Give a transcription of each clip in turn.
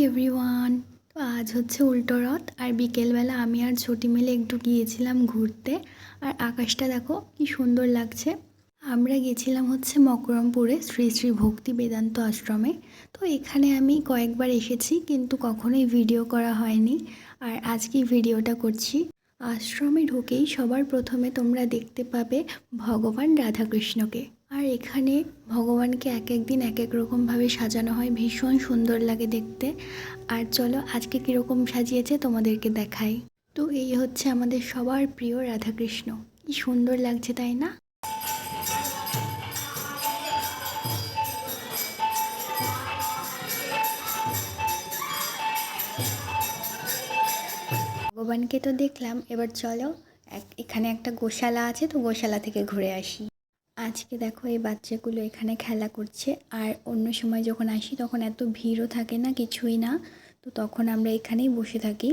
Everyone. তো আজ হচ্ছে উল্টো রথ আর বিকেলবেলা আমি আর ছোটি মিলে একটু গিয়েছিলাম ঘুরতে। আর আকাশটা দেখো কি সুন্দর লাগছে। আমরা গেছিলাম হচ্ছে মকরমপুরে শ্রী শ্রী ভক্তি বেদান্ত আশ্রমে। তো এখানে আমি কয়েকবার এসেছি কিন্তু কখনোই ভিডিও করা হয়নি, আর আজকে ভিডিওটা করছি। আশ্রমে ঢুকেই সবার প্রথমে তোমরা দেখতে পাবে ভগবান রাধাকৃষ্ণকে। আর এখানে ভগবানকে এক এক দিন এক এক রকমভাবে সাজানো হয়, ভীষণ সুন্দর লাগে দেখতে। আর চলো আজকে কীরকম সাজিয়েছে তোমাদেরকে দেখাই। তো এই হচ্ছে আমাদের সবার প্রিয় রাধাকৃষ্ণ, কি সুন্দর লাগছে তাই না? ভগবানকে তো দেখলাম, এবার চলো এখানে একটা গোশালা আছে, তো গোশালা থেকে ঘুরে আসি। আজকে দেখো এই বাচ্চাগুলো এখানে খেলা করছে। আর অন্য সময় যখন আসি তখন এত ভিড়ও থাকে না, কিছুই না। তো তখন আমরা এখানেই বসে থাকি।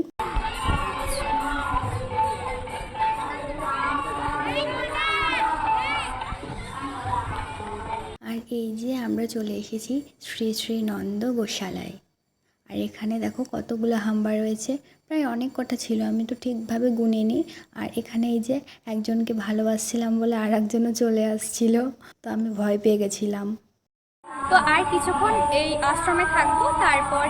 আর এই যে আমরা চলে এসেছি শ্রী শ্রী নন্দ গোশালায়। আর এখানে দেখো কতগুলো হাম্বা রয়েছে, প্রায় অনেক কটা ছিল, আমি তো ঠিকভাবে গুনিনি। আর এখানে এই যে একজনকে ভালোবাসছিলাম বলে আর একজনও চলে আসছিল, তো আমি ভয় পেয়ে গেছিলাম। তো আর কিছুক্ষণ এই আশ্রমে থাকবো, তারপর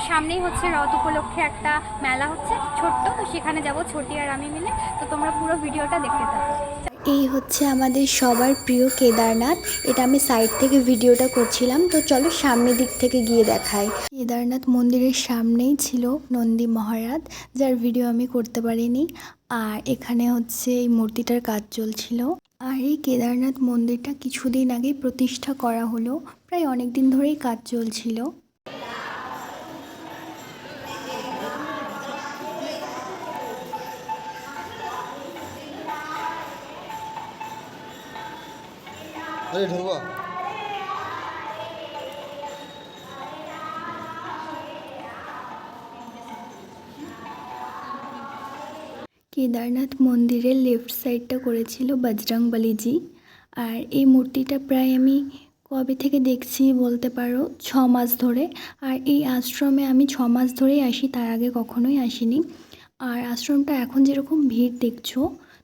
সামনেই হচ্ছে রথ উপলক্ষে একটা মেলা হচ্ছে ছোট্ট, তো সেখানে যাব ছোটি আর আমি মিলে। তো তোমরা পুরো ভিডিওটা দেখতে থাকো। এই হচ্ছে আমাদের সবার প্রিয় কেদারনাথ। এটা আমি সাইড থেকে ভিডিওটা করছিলাম, তো চলো সামনের দিক থেকে গিয়ে দেখাই। কেদারনাথ মন্দিরের সামনেই ছিল নন্দী মহারাজ, যার ভিডিও আমি করতে পারিনি। আর এখানে হচ্ছে এই মূর্তিটার কাজ চলছিল। আর এই কেদারনাথ মন্দিরটা কিছুদিন আগেই প্রতিষ্ঠা করা হলো, প্রায় অনেক দিন ধরেই কাজ চলছিল। ঢুকবো। কেদারনাথ মন্দিরের লেফট সাইডটা করেছিল বজরংবলীজি। আর এই মূর্তিটা প্রায় আমি কবে থেকে দেখছি বলতে পারো 6 মাস ধরে। আর এই আশ্রমে আমি 6 মাস ধরেই আসি, তার আগে কখনোই আসিনি। আর আশ্রমটা এখন যেরকম ভিড় দেখছো,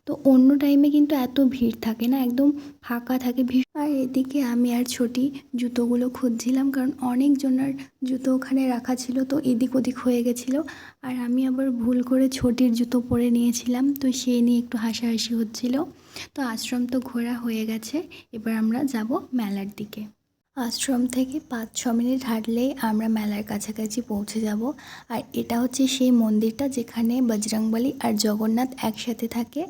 তো অন্য টাইমে কিন্তু এত ভিড় থাকে না, একদম ফাঁকা থাকে। আর এদিকে আমি আর ছোটি জুতোগুলো খুঁজছিলাম, কারণ অনেকজনের জুতো ওখানে রাখা ছিল, তো এদিক ওদিক হয়ে গেছিলো। আর আমি আবার ভুল করে ছোটির জুতো পরে নিয়েছিলাম, তো সেই নিয়ে একটু হাসাহাসি হচ্ছিল। তো আশ্রম তো ঘোরা হয়ে গেছে, এবার আমরা যাব মেলার দিকে। আশ্রম থেকে 5-6 মিনিট হাঁটলেই আমরা মেলার কাছাকাছি পৌঁছে যাব। আর এটা হচ্ছে সেই মন্দিরটা যেখানে বজরংবলী আর জগন্নাথ একসাথে থাকে।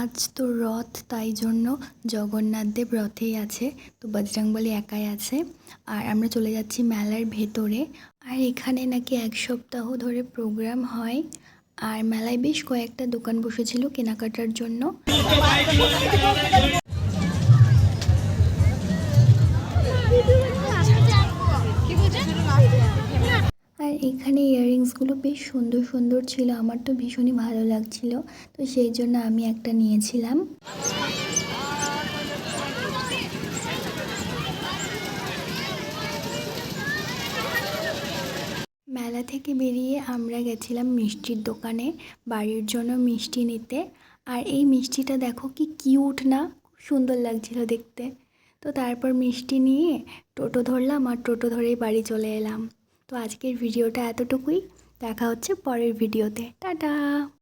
আজ তো রথ, তাই জন্য জগন্নাথ দেব রথেই আছে, তো বজরংবলী একাই আছে। আর আমরা চলে যাচ্ছি মেলার ভেতরে। আর এখানে নাকি 1 সপ্তাহ ধরে প্রোগ্রাম হয়। আর মেলায় বেশ কয়েকটা দোকান বসেছিল কেনাকাটার জন্য। আর এখানে ইয়াররিংসগুলো বেশ সুন্দর সুন্দর ছিল, আমার তো ভীষণই ভালো লাগছিল, তো সেই জন্য আমি একটা নিয়েছিলাম। মেলা থেকে বেরিয়ে আমরা গেছিলাম মিষ্টির দোকানে বাড়ির জন্য মিষ্টি নিতে। আর এই মিষ্টিটা দেখো কি কিউট না, খুব সুন্দর লাগছিল দেখতে। তো তারপর মিষ্টি নিয়ে টোটো ধরলাম, আর টোটো ধরেই বাড়ি চলে এলাম। তো আজকের ভিডিওটা এতটুকুই, দেখা হচ্ছে পরের ভিডিওতে। টাটা।